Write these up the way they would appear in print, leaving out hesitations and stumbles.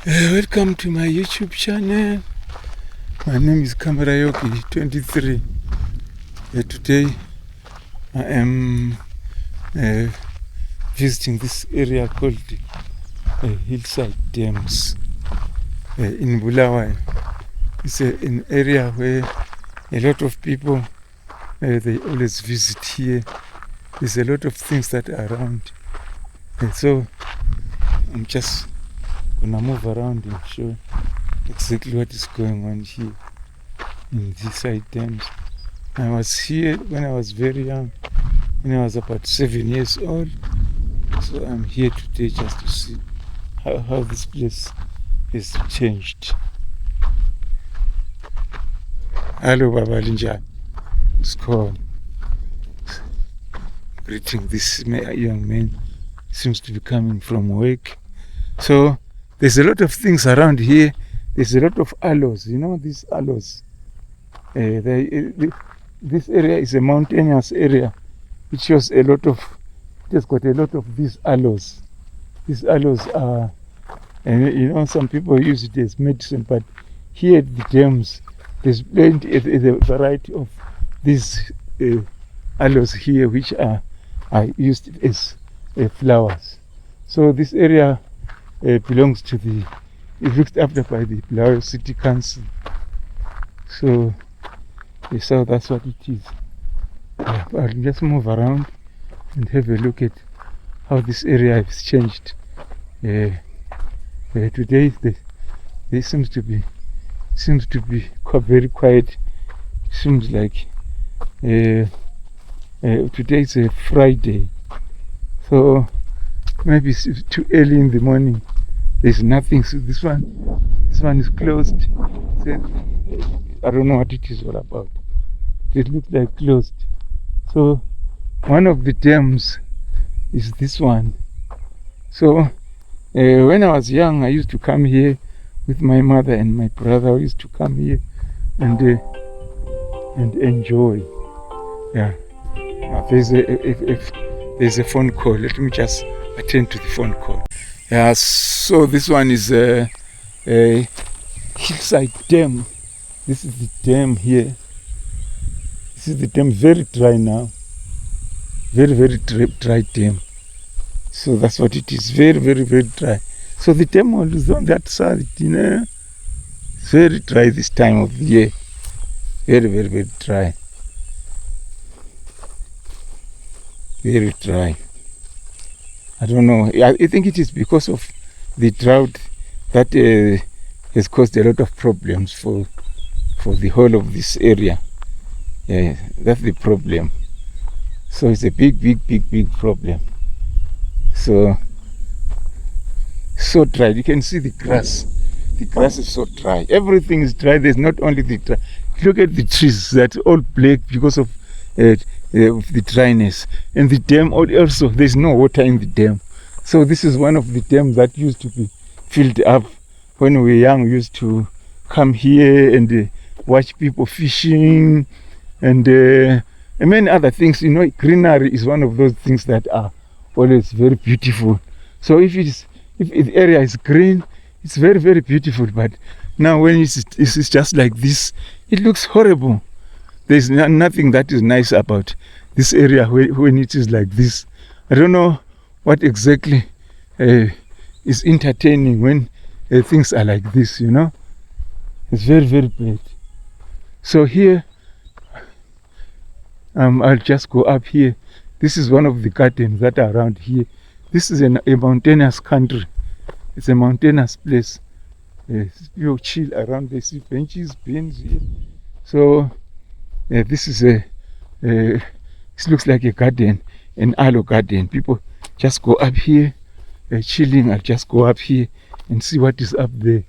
Welcome to my YouTube channel. My name is Khami 23. Today I am visiting this area called Hillside Dams in Bulawayo. It's an area where a lot of people they always visit here. There's a lot of things that are around, so I'm just gonna move around and show exactly what is going on here in Hillside Dams. I was here when I was very young, when I was about 7 years old. So I'm here today just to see how this place has changed. Hello, Baba Linja. It's called. Greeting this young man. Seems to be coming from work. So there's a lot of things around here. There's a lot of aloes, you know, these aloes. This area is a mountainous area. It shows a lot of, it has got a lot of these aloes. These aloes are, and you know, some people use it as medicine, but here at the dams, there's plenty, a variety of these aloes here, which are used as flowers. So this area belongs to it's looked after by the Bulawayo City Council. So that's what it is. I'll just move around and have a look at how this area has changed. Today there seems to be very quiet. Seems like today is a Friday, so maybe it's too early in the morning. There's nothing. So this one is closed. I don't know what it is all about. It looks like closed. So one of the dams is this one. So when I was young, I used to come here with my mother and my brother. We used to come here and enjoy. Yeah. Now there's a phone call. Let me just attend to the phone call. Yeah. So this one is a Hillside Dam. This is the dam here. This is the dam, very dry now. Very, very dry dam. So that's what it is. Very, very, very dry. So the dam is on that side, you know. It's very dry this time of the year. Very, very, very dry. Very dry. I don't know. I think it is because of the drought that has caused a lot of problems for the whole of this area. Yeah, that's the problem. So it's a big problem. So dry. You can see the grass. The grass is so dry. Everything is dry. There's not only the dry. Look at the trees. That's all black because of the dryness. And the dam also, there's no water in the dam. So this is one of the dams that used to be filled up. When we were young, we used to come here and watch people fishing and many other things. You know, greenery is one of those things that are always very beautiful. So if the area is green, it's very, very beautiful. But now when it's just like this, it looks horrible. There's nothing that is nice about this area when it is like this. I don't know what exactly is entertaining when things are like this, you know. It's very, very bad. So here, I'll just go up here. This is one of the gardens that are around here. This is a mountainous country. It's a mountainous place. You chill around. They see benches, beans here. So this is it looks like a garden, an aloe garden. People just go up here, chilling. I'll just go up here and see what is up there.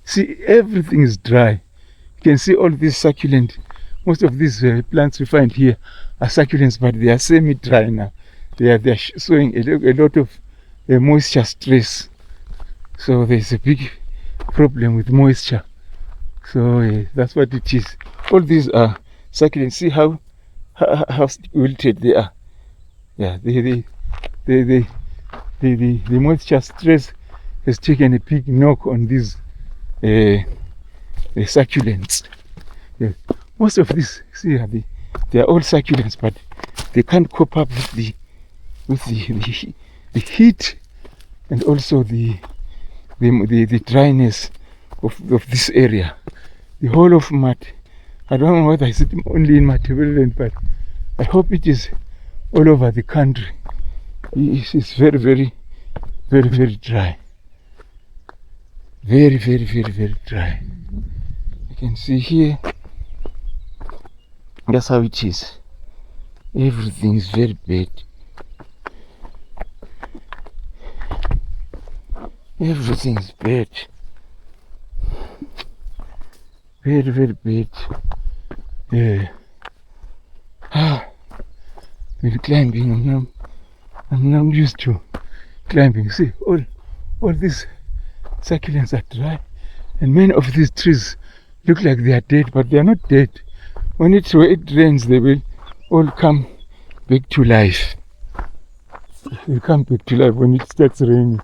See, everything is dry. You can see all these succulent. Most of these plants we find here are succulents, but they are semi-dry now. They are showing a lot of moisture stress. So there's a big problem with moisture. So that's what it is. All these are succulents. See how wilted they are. Yeah, the moisture stress has taken a big knock on these succulents. Yes. Most of these, see, they are all succulents, but they can't cope up with the heat and also the dryness of this area. The whole of I don't know whether it's only in Matabeleland, but I hope it is all over the country. It's very, very, very, very dry. Very, very, very, very dry. You can see here, that's how it is. Everything is very bad. Everything is bad. Very, very bad. With climbing, I'm not used to climbing. See, all these succulents are dry, and many of these trees look like they are dead, but they are not dead. When it rains, they will all come back to life. They come back to life when it starts raining.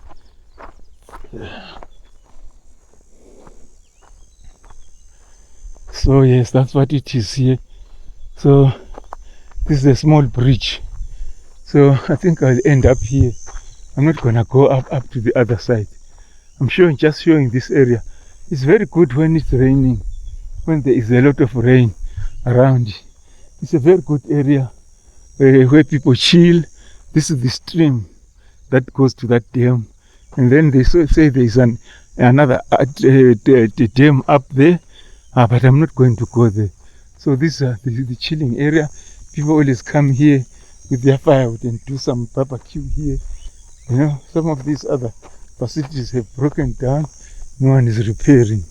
So yes, that's what it is here. So this is a small bridge. So I think I'll end up here. I'm not gonna go up to the other side. I'm just showing this area. It's very good when it's raining, when there is a lot of rain around. It's a very good area where people chill. This is the stream that goes to that dam, and then they say there is another dam up there, but I'm not going to go there. So this is the chilling area. People always come here with their firewood and do some barbecue here. You know, some of these other facilities have broken down. No one is repairing.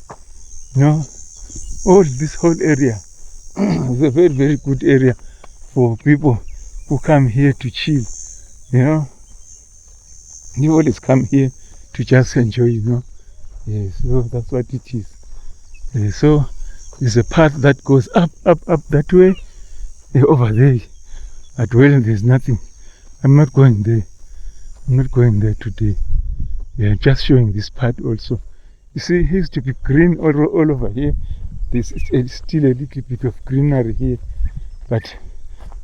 You know, this whole area is a very, very good area for people who come here to chill. You know, you always come here to just enjoy, you know. Yeah, so that's what it is. Yeah, so there's a path that goes up that way. Over there, at well, there's nothing. I'm not going there. I'm not going there today. Yeah, just showing this part also. You see, it used to be green all over here. There's still a little bit of greenery here, but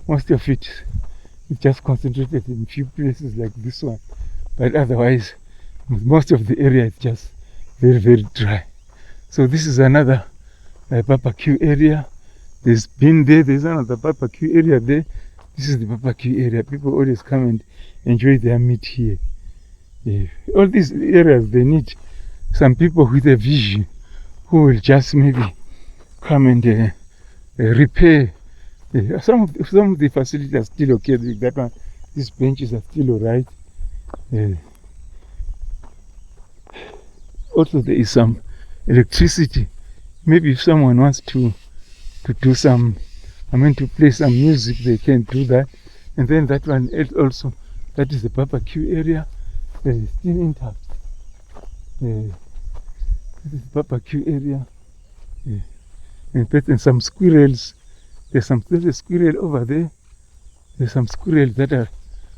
most of it is just concentrated in a few places like this one. But otherwise, most of the area is just very, very dry. So this is another barbecue area. There's another barbecue area there. This is the barbecue area. People always come and enjoy their meat here. Yeah. All these areas, they need some people with a vision who will just maybe come and repair. Some of the facilities are still okay. That one, these benches are still alright. Also, there is some electricity. Maybe if someone wants to do some, to play some music, they can do that. And then that one also, that is the barbecue area, still intact. This is the barbecue area. And some squirrels. There's a squirrel over there. There's some squirrels that are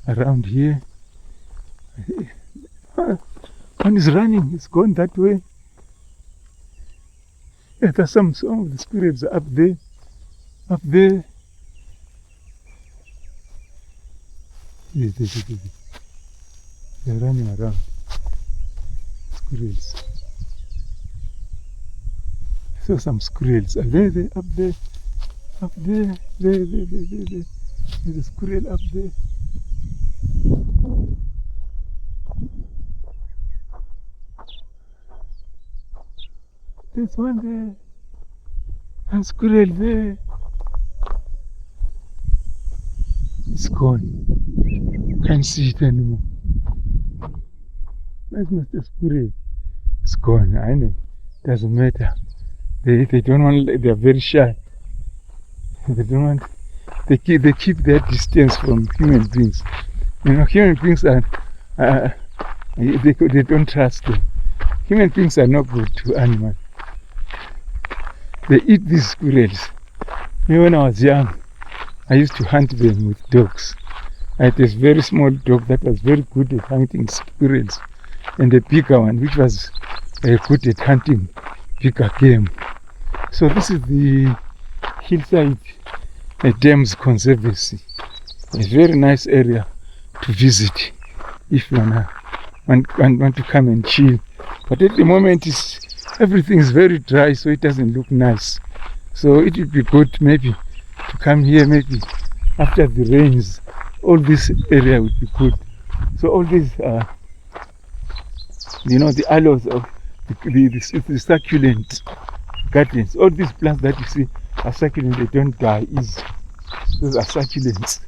around here. One is running, it's gone that way. Yeah, there's some of the squirrels are up there. Up there. They're running around. Squirrels. So some squirrels are there, up there. Up there. There. There's a squirrel up there. There's one there. And squirrel there. It's gone. Can't see it anymore. Where's Mr. Squirrel? It's gone. I know. Doesn't matter. They don't want. They are very shy. They don't want. They keep their distance from human beings. You know, human beings are. They don't trust them. Human beings are not good to animals. They eat these squirrels. Me, when I was young, I used to hunt them with dogs. I had this very small dog that was very good at hunting squirrels. and a bigger one, which was good at hunting bigger game. So this is the Hillside Dams Conservesy. A very nice area to visit if you want to come and chill. But at the moment, everything is very dry, so it doesn't look nice. So it would be good maybe to come here maybe after the rains. All this area would be good. So all these, the aloes of the succulent gardens, all these plants that you see are succulent, they don't die easy. Those are succulents.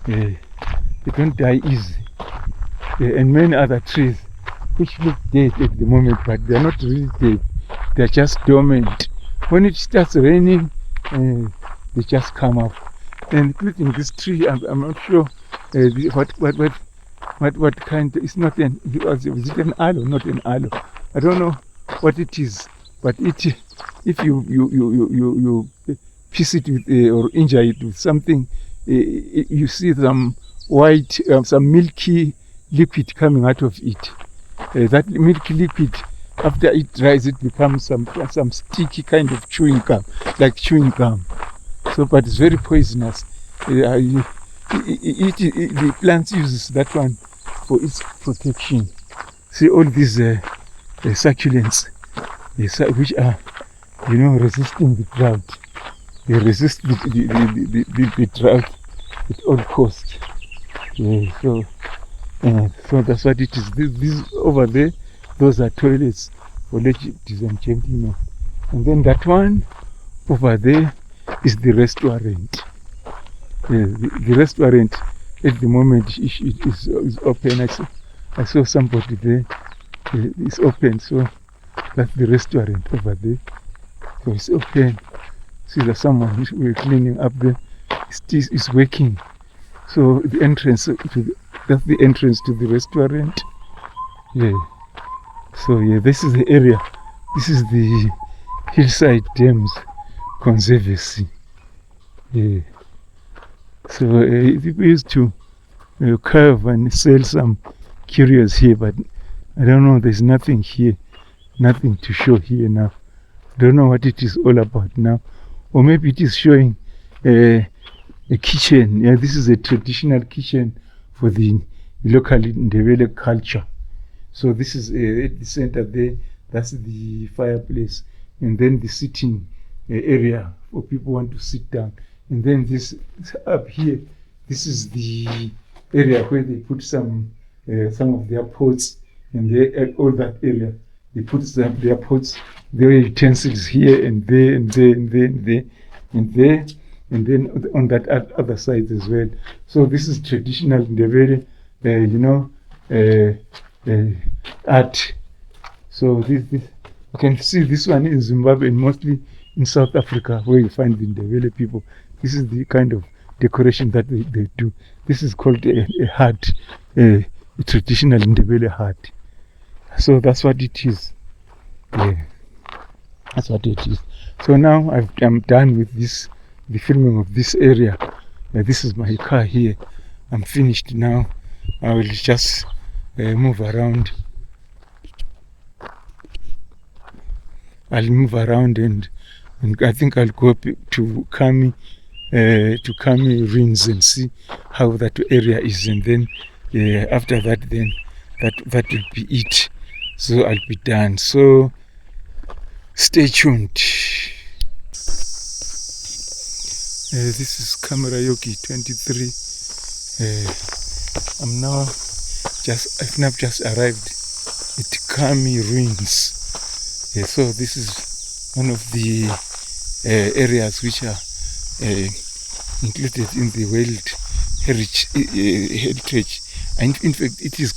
They don't die easy. And many other trees which look dead at the moment, but they are not really dead. They are just dormant. When it starts raining, they just come up. And including this tree, I'm not sure what kind. It's not is it an aloe? Not an aloe. I don't know what it is. But if you piece it with or injure it with something, you see some white, some milky liquid coming out of it. That milky liquid, after it dries, it becomes some sticky kind of chewing gum, like chewing gum. So, but it's very poisonous. The plant uses that one for its protection. See all these succulents, which are, resisting the drought. They resist the drought at all costs. So that's what it is. This over there, those are toilets for ladies and gentlemen. And then that one over there is the restaurant. The restaurant at the moment is open. I saw somebody there. It's open, so that's the restaurant over there. So it's open. See, there's someone who's cleaning up there. It's working. So the entrance that's the entrance to the restaurant. Yeah. So yeah, this is the area. This is the Hillside Dams Conservesy. Yeah. So we used to carve and sell some curios here, but I don't know. There's nothing here, nothing to show here now. Don't know what it is all about now, or maybe it is showing a kitchen. Yeah, this is a traditional kitchen for the local Ndebele culture. So this is at the center there. That's the fireplace, and then the sitting area for people who want to sit down. And then this up here, this is the area where they put some of their pots, and all that area they put their pots, their utensils here and there and there and there and there and there, and then on that other side as well. So this is traditional Ndebele, art. So this you can see this one in Zimbabwe and mostly in South Africa where you find the Ndebele people. This is the kind of decoration that they do. This is called a hut, a traditional Ndebele hut. So that's what it is. Yeah, that's what it is. So now I'm done with the filming of this area. This is my car here. I'm finished now. I will just move around. I'll move around and I think I'll go to Khami Ruins and see how that area is, and then after that, then that will be it. So I'll be done. So stay tuned. This is Camera Yogi 23. I've now just arrived at Khami Ruins. So this is one of the areas which are included in the World Heritage. And in fact, it is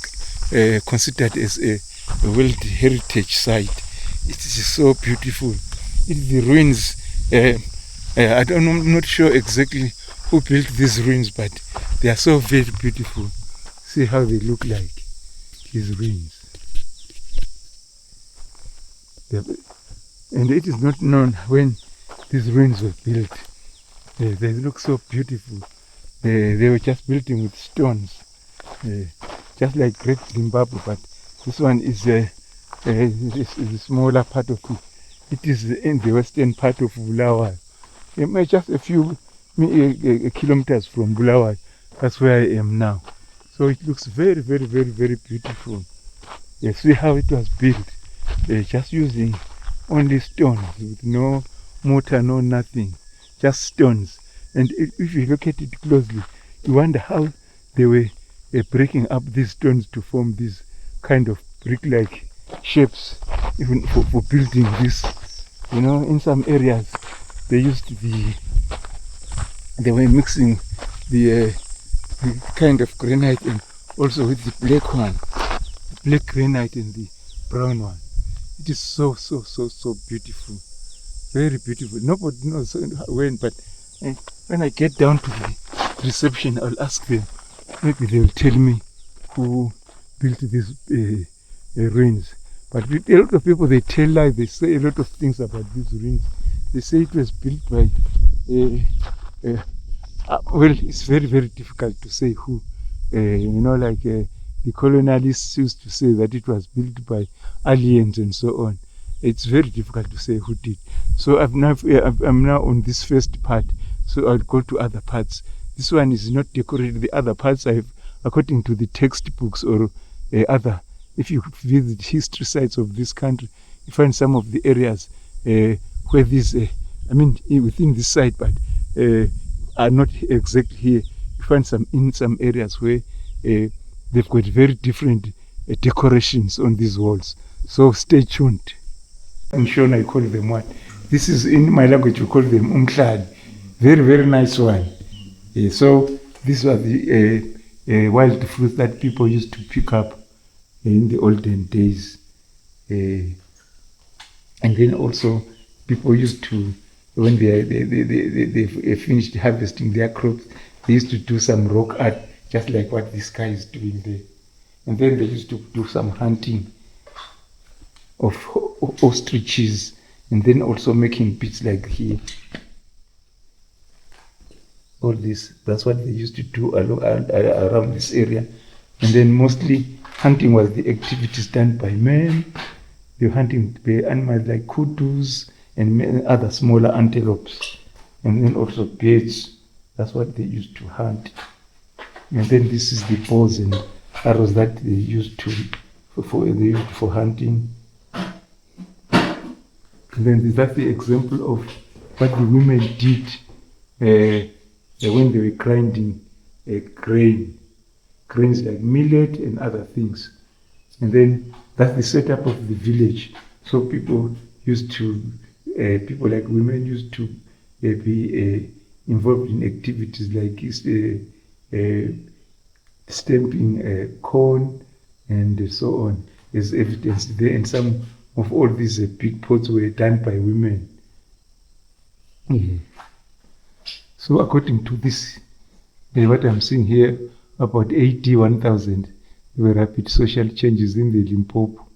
considered as a World Heritage Site. It is so beautiful. The ruins, I'm not sure exactly who built these ruins, but they are so very beautiful. See how they look like, these ruins. And it is not known when these ruins were built. They look so beautiful. They were just built with stones, just like Great Zimbabwe, but This one is a smaller part of it. It is in the western part of Bulawayo. Just a few kilometers from Bulawayo. That's where I am now. So it looks very, very, very, very beautiful. See how it was built. Just using only stones with no mortar, no nothing. Just stones. And if you look at it closely, you wonder how they were breaking up these stones to form these kind of brick-like shapes, even for building this. You know, in some areas, they were mixing the kind of granite and also with the black one, black granite and the brown one. It is so beautiful, very beautiful. Nobody knows when, but when I get down to the reception, I'll ask them. Maybe they'll tell me who built these ruins. But a lot of people, they tell lies. They say a lot of things about these ruins. They say it was built by well, it's very, very difficult to say who. You know, like the colonialists used to say that it was built by aliens and so on. It's very difficult to say who did. So I'm now on this first part, so I'll go to other parts. This one is not decorated. The other parts, according to the textbooks or other, if you visit history sites of this country, you find some of the areas where these, within this site, but are not exactly here. You find in some areas where they've got very different decorations on these walls. So stay tuned. In Shona, I call them what? This is, in my language, we call them umklad. Very, very nice one. So these are the wild fruits that people used to pick up in the olden days. And then also people used to, when they finished harvesting their crops, they used to do some rock art, just like what this guy is doing there. And then they used to do some hunting of ostriches, and then also making beads like here. All this, that's what they used to do around this area. And then mostly hunting was the activities done by men. They were hunting animals like kudus and other smaller antelopes. And then also birds. That's what they used to hunt. And then this is the bows and arrows that they used for hunting. And then that's the example of what the women did when they were grinding grains like millet and other things. And then that's the setup of the village. So people like women used to be involved in activities like stamping corn and so on, as evidence there. And some of all these big pots were done by women. So according to this, what I'm seeing here, about AD 1000, there were rapid social changes in the Limpopo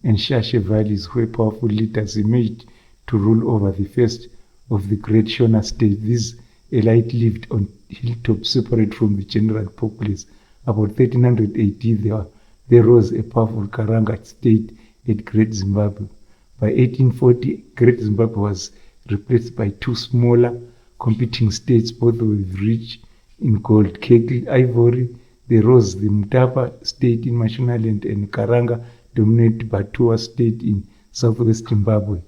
and Shashe valleys where powerful leaders emerged to rule over the first of the great Shona state. These elite lived on hilltops separate from the general populace. About 1300 AD, there rose a powerful Karanga state at Great Zimbabwe. By 1840, Great Zimbabwe was replaced by two smaller competing states, both with rich in gold, Kegel, ivory. There rose the Mutapa state in Mashonaland and Karanga dominated Batua state in southwest Zimbabwe.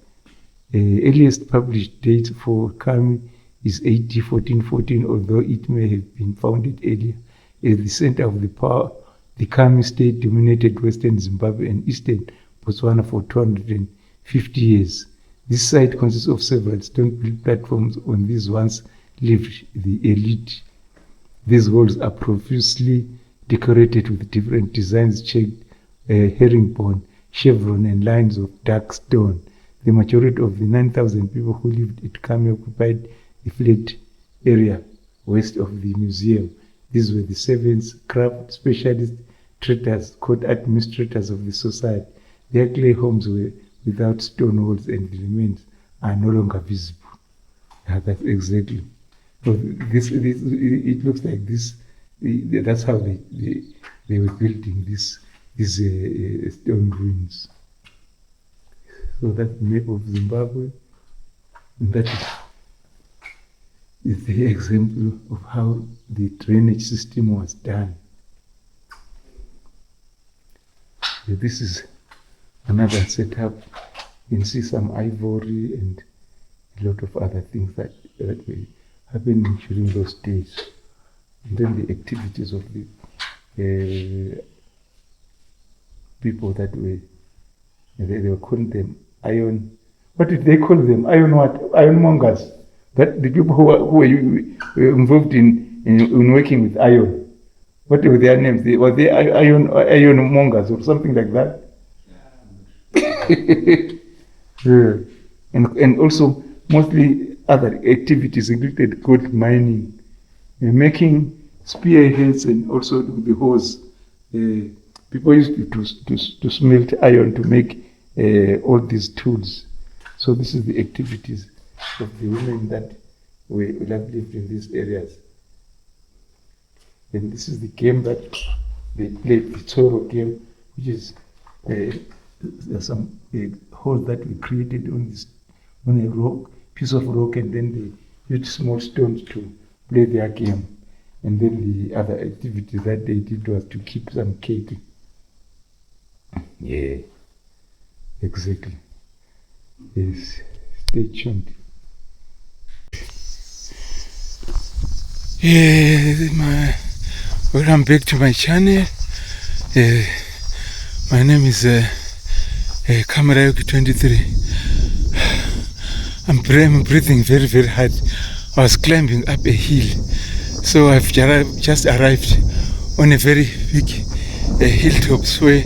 Earliest published date for Khami is AD 1414, although it may have been founded earlier. As the center of the power, the Khami state dominated western Zimbabwe and eastern Botswana for 250 years. This site consists of several stone-built platforms. On these once lived the elite. These walls are profusely decorated with different designs, checked herringbone, chevron, and lines of dark stone. The majority of the 9,000 people who lived at Khami occupied the flat area west of the museum. These were the servants, craft specialists, traders, court administrators of the society. Their clay homes were without stone walls, and the remains are no longer visible. That's exactly. So it looks like this. That's how they were building these these stone ruins. So that's the map of Zimbabwe, and that is the example of how the drainage system was done. This is another setup. You can see some ivory and a lot of other things that were happening during those days. And then the activities of the people that they were calling them iron. What did they call them? Iron what? Ironmongers. That the people who were involved in working with iron. What were their names? Were they ironmongers or something like that? Yeah. And also mostly other activities included gold mining, making spearheads, and also the hose. People used to smelt iron to make all these tools. So this is the activities of the women that we have lived in these areas. And this is the game that they played, the Toro game, which is some hole that we created on a rock, piece of rock, and then they used small stones to play their game. And then the other activity that they did was to keep some cattle. Yeah, exactly. Yes, stay tuned. Yeah, welcome back to my channel. My name is Khami Ruins 23. I'm breathing very, very hard. I was climbing up a hill, so I've just arrived on a very big hilltops where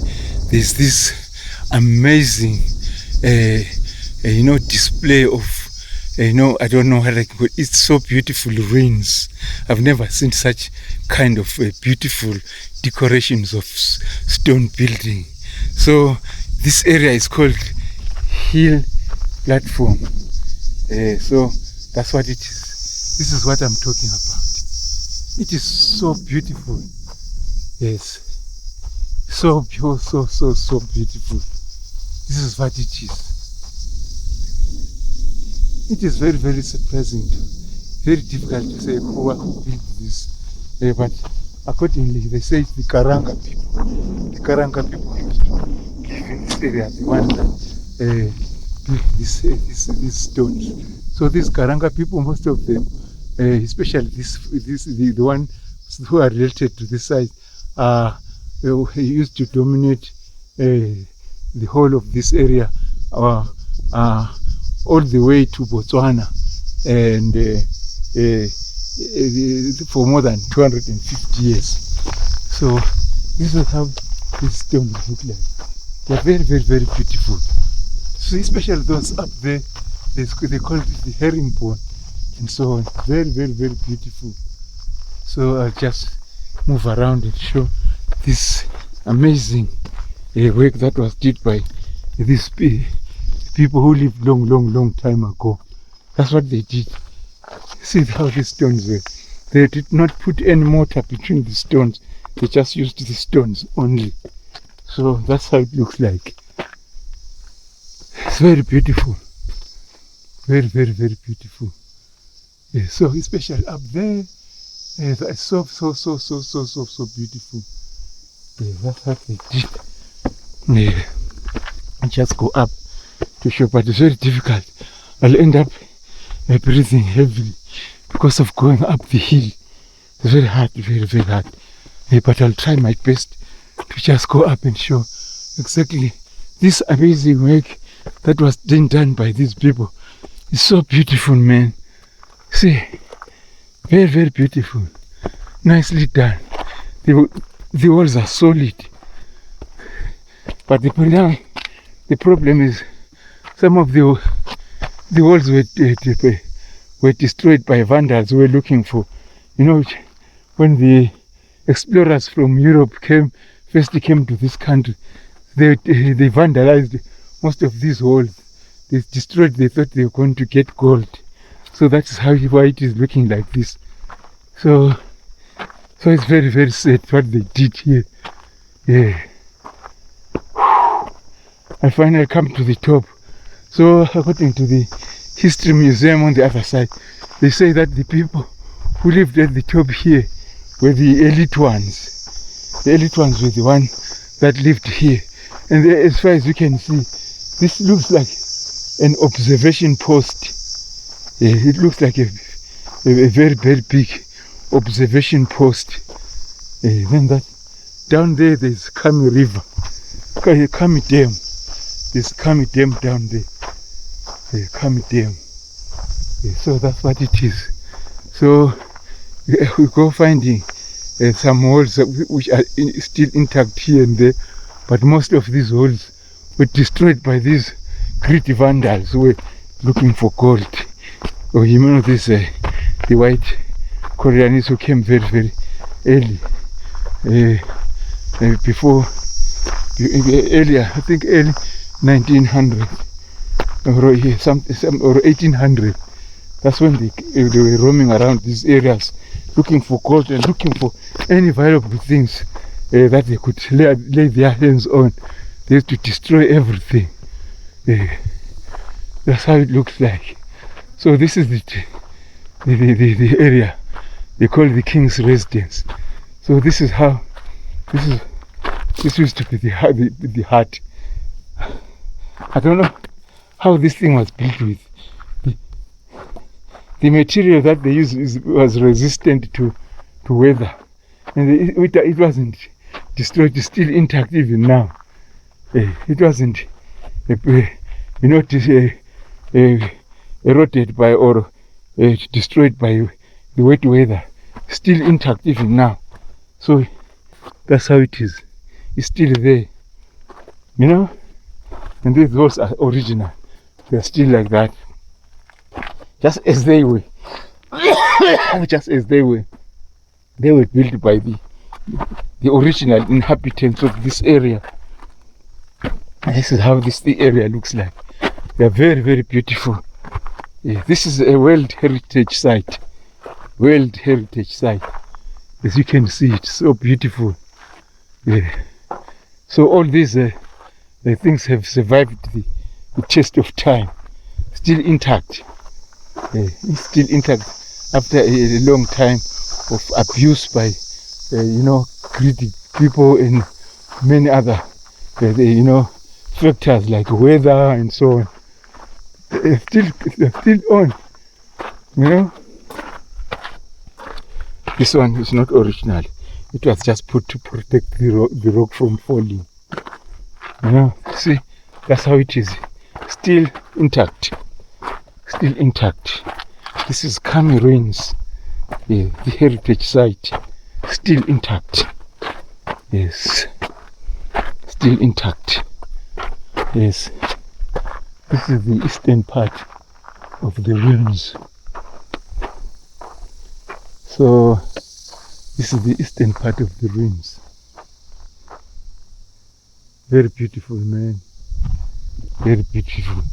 there's this amazing, display of, I don't know how to call it. It's so beautiful ruins. I've never seen such kind of beautiful decorations of stone building. So this area is called Hill Platform. So that's what it is. This is what I'm talking about. It is so beautiful. Yes. So beautiful. This is what it is. It is very, very surprising. Very difficult to say who built this. But accordingly, they say it's the Karanga people. The Karanga people used to live in this area, the one that built these stones. So these Karanga people, most of them, especially the one who are related to this side, used to dominate the whole of this area, all the way to Botswana, and for more than 250 years. So this is how these stones look like. They are very, very, very beautiful. So especially those up there, they call it the herringbone and so on. Very, very, very beautiful. So I'll just move around and show this amazing work that was did by these people who lived long time ago. That's what they did. See how the stones were. They did not put any mortar between the stones. They just used the stones only. So that's how it looks like. It's very beautiful. Very, very, very beautiful. Yeah, so especially up there, it's so beautiful. Yeah, that's how they did. Yeah. I just go up to show, but it's very difficult. I'll end up breathing heavily because of going up the hill. It's very hard, very, very hard. But I'll try my best to just go up and show exactly this amazing work that was done by these people. It's so beautiful, man. See, very, very beautiful. Nicely done. The walls are solid. But the problem is some of the walls were destroyed by vandals who were looking for, when the explorers from Europe first came to this country, they vandalized most of these walls. They destroyed. They thought they were going to get gold. So that's why it is looking like this. So it's very, very sad what they did here. Yeah. I finally come to the top. So according to the history museum on the other side, they say that the people who lived at the top here were the elite ones. The elite ones were the ones that lived here. And as far as you can see, this looks like an observation post. It looks like a very, very big observation post. Then that down there, there's Khami River, Khami Dam. There's Khami Dam down there. Khami Dam. So that's what it is. So we go finding some holes which are still intact here and there, but most of these holes were destroyed by these greedy vandals who were looking for gold. Oh, you know this, the white Koreans who came very, very early. Earlier, I think early 1900 or 1800. That's when they were roaming around these areas looking for gold and looking for any valuable things that they could lay their hands on. They used to destroy everything. That's how it looks like. So this is the area they call the King's Residence. So this is how this used to be the hut. I don't know how this thing was built with. The material that they used was resistant to weather, and it wasn't destroyed. It's still intact even now. It wasn't, eroded by or destroyed by the wet weather. Still intact even now. So that's how it is. It's still there, you know. And these walls are original. They are still like that, just as they were. Just as they were. They were built by the original inhabitants of this area. And this is how the area looks like. They are very, very beautiful. This is a World Heritage Site. World Heritage Site. As you can see, it's so beautiful. So all these things have survived the test of time. Still intact. It's still intact after a long time of abuse by, greedy people and many other, factors like weather and so on. They're still on, you know. This one is not original. It was just put to protect the rock from falling. You know, see, that's how it is. Still intact. Still intact. This is Khami Ruins, the heritage site. Still intact. Yes. Still intact. Yes. This is the eastern part of the ruins. So this is the eastern part of the ruins. Very beautiful, man. Very beautiful.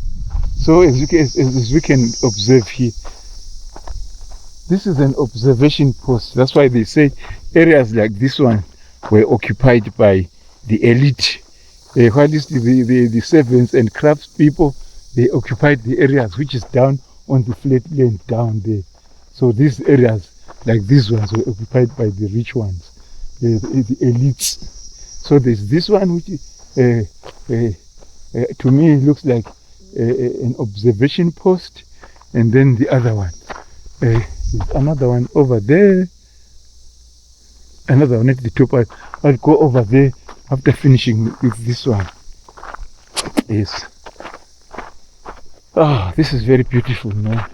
So as we can observe here, this is an observation post. That's why they say areas like this one were occupied by the elite. While the servants and craftspeople, they occupied the areas which is down on the flat land down there. So these areas, like these ones, were occupied by the rich ones, the elites. So there's this one which to me looks like an observation post, and then the other one. There's another one over there. Another one at the top. I'll go over there after finishing with this one. Yes. Oh, this is very beautiful, man.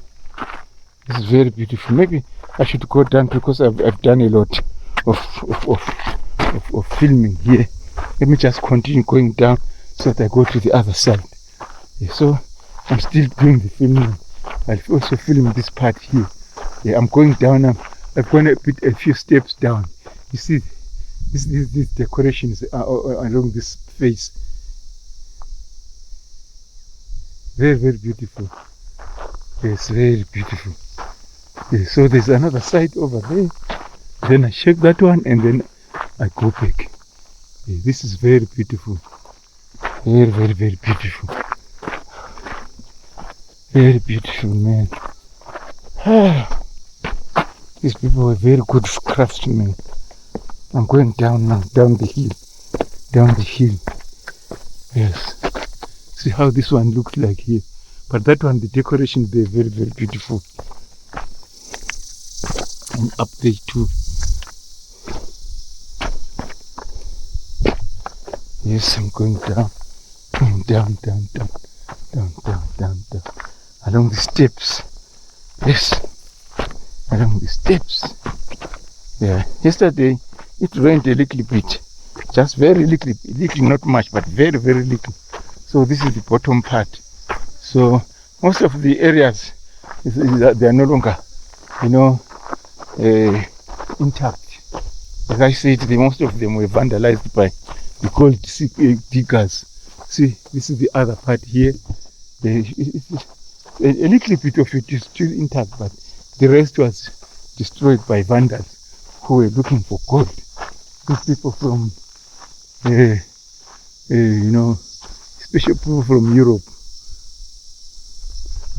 This is very beautiful. Maybe I should go down because I've done a lot of filming here. Let me just continue going down so that I go to the other side. Yeah, so I'm still doing the filming. I'll also film this part here. Yeah, I'm going down. I've gone a few steps down. You see, these decorations are along this face. Very, very beautiful. Yes, very beautiful. Yeah, so there's another side over there. Then I check that one and then I go back. Yeah, this is very beautiful. Very, very, very beautiful. Very beautiful, man. These people were very good craftsmen. I'm going down now, down the hill. Down the hill. Yes. See how this one looks like here. But that one, the decoration, they're very, very beautiful. And up there too. Yes, I'm going down. Down. Along the steps. Yes. Along the steps. Yeah. Yesterday, it rained a little bit. Just very little, not much, but very, very little. So this is the bottom part. So most of the areas, they are no longer, intact. As I said, most of them were vandalized by the gold diggers. See, this is the other part here. A little bit of it is still intact, but the rest was destroyed by vandals who were looking for gold. These people from, especially people from Europe,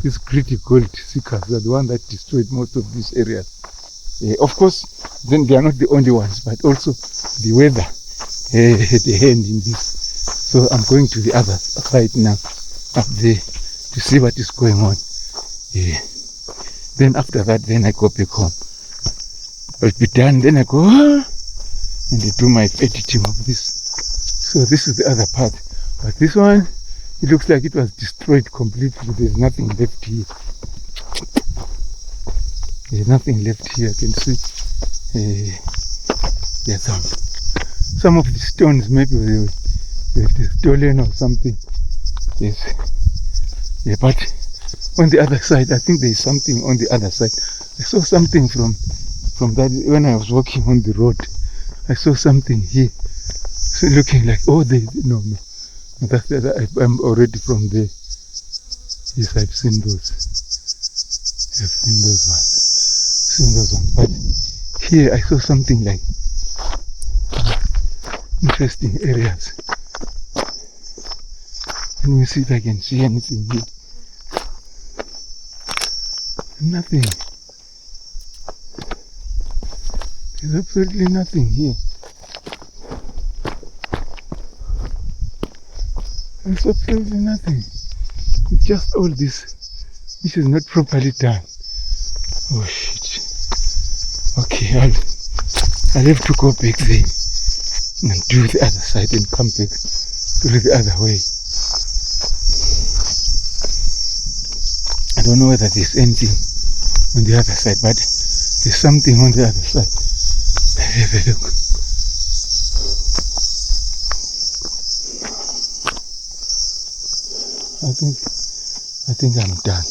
these greedy gold seekers are the one that destroyed most of these areas. Of course, then they are not the only ones, but also the weather had a hand in this. So I'm going to the other side now, up there, to see what is going on. Then after that, then I go back home. I'll be done, then I go and I do my editing of this. So this is the other part. But this one, it looks like it was destroyed completely. There's nothing left here. There's nothing left here. I can see there's some of the stones maybe they were stolen or something. Yes. Yeah, but on the other side, I think there's something on the other side. I saw something from that when I was walking on the road. I saw something here. So looking like, no. That's the other. I'm already from there. Yes, I've seen those. I've seen those ones. But here I saw something like interesting areas. Let me see if I can see anything here. Nothing. There's absolutely nothing here. There's absolutely nothing. It's just all this which is not properly done. Oh shit. Okay, I'll have to go back there and do the other side and come back through the other way. I don't know whether there's anything on the other side, but there's something on the other side. Have a look. I think I'm done.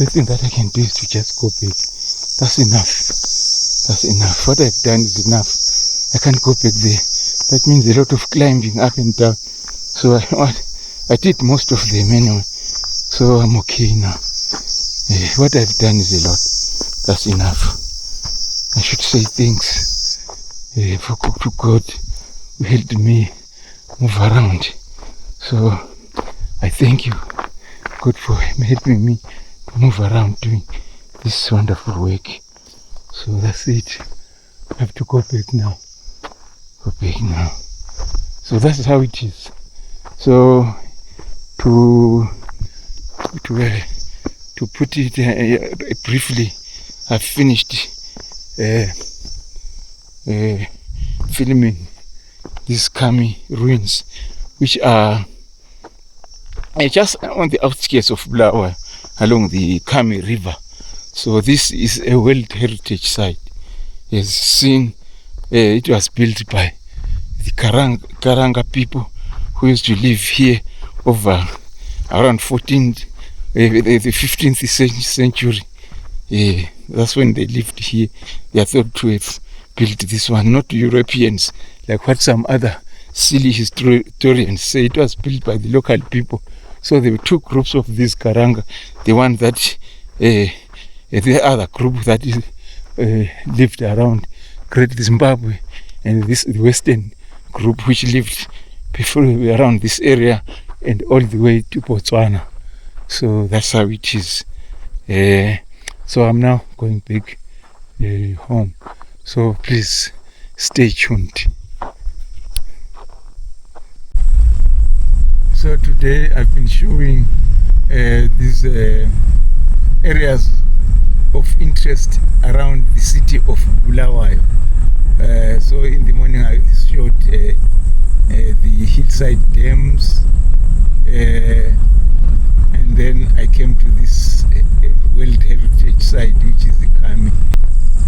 The thing that I can do is to just go back. That's enough. What I've done is enough. I can't go back there. That means a lot of climbing up and down. So I did most of them anyway. So I'm okay now. What I've done is a lot. That's enough. I should say thanks to God who helped me move around. So I thank you, God, for helping me to move around doing this wonderful work. So that's it. I have to go back now. So that's how it is. So to put it briefly, I've finished filming these Khami Ruins, which are just on the outskirts of Bulawayo, along the Khami River. So this is a World Heritage Site. As seen, it was built by the Karanga people who used to live here over around the 15th century. That's when they lived here. They are thought to have built this one, not Europeans, like what some other silly historians say. It was built by the local people. So there were two groups of these Karanga. The one that, the other group that lived around Great Zimbabwe, and the Western group which lived before around this area and all the way to Botswana. So that's how it is. So I'm now going back home. So please stay tuned. So today I've been showing these areas of interest around the city of Bulawayo. So in the morning I showed the Hillside Dams, and then I came to this World Heritage Site, which is the Khami.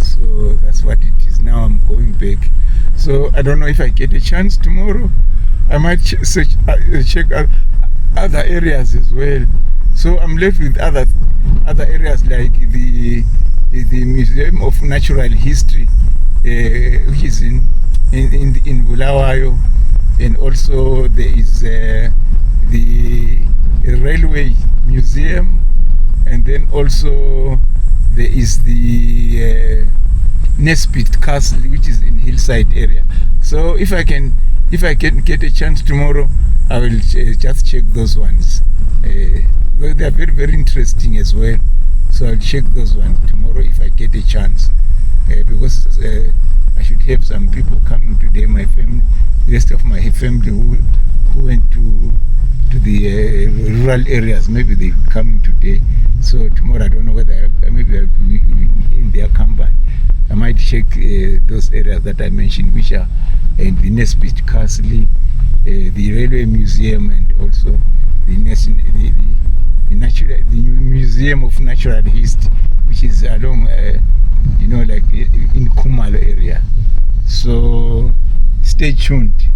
So that's what it is. Now I'm going back. So I don't know if I get a chance tomorrow. I might check out other areas as well. So I'm left with other areas like the Museum of Natural History, which is in Bulawayo, and also there is the Railway Museum, and then also there is the Nesbitt Castle, which is in Hillside area. So if I can get a chance tomorrow, I will just check those ones. They are very, very interesting as well. So I'll check those ones tomorrow if I get a chance. Because I should have some people coming today, my family, the rest of my family who went to the rural areas. Maybe they're coming today. So tomorrow I don't know whether maybe I'll be in their company. I might check those areas that I mentioned, which are the Nesbitt Castle, the Railway Museum, and also the Museum of Natural History, which is along, like in Kumalo area. So stay tuned.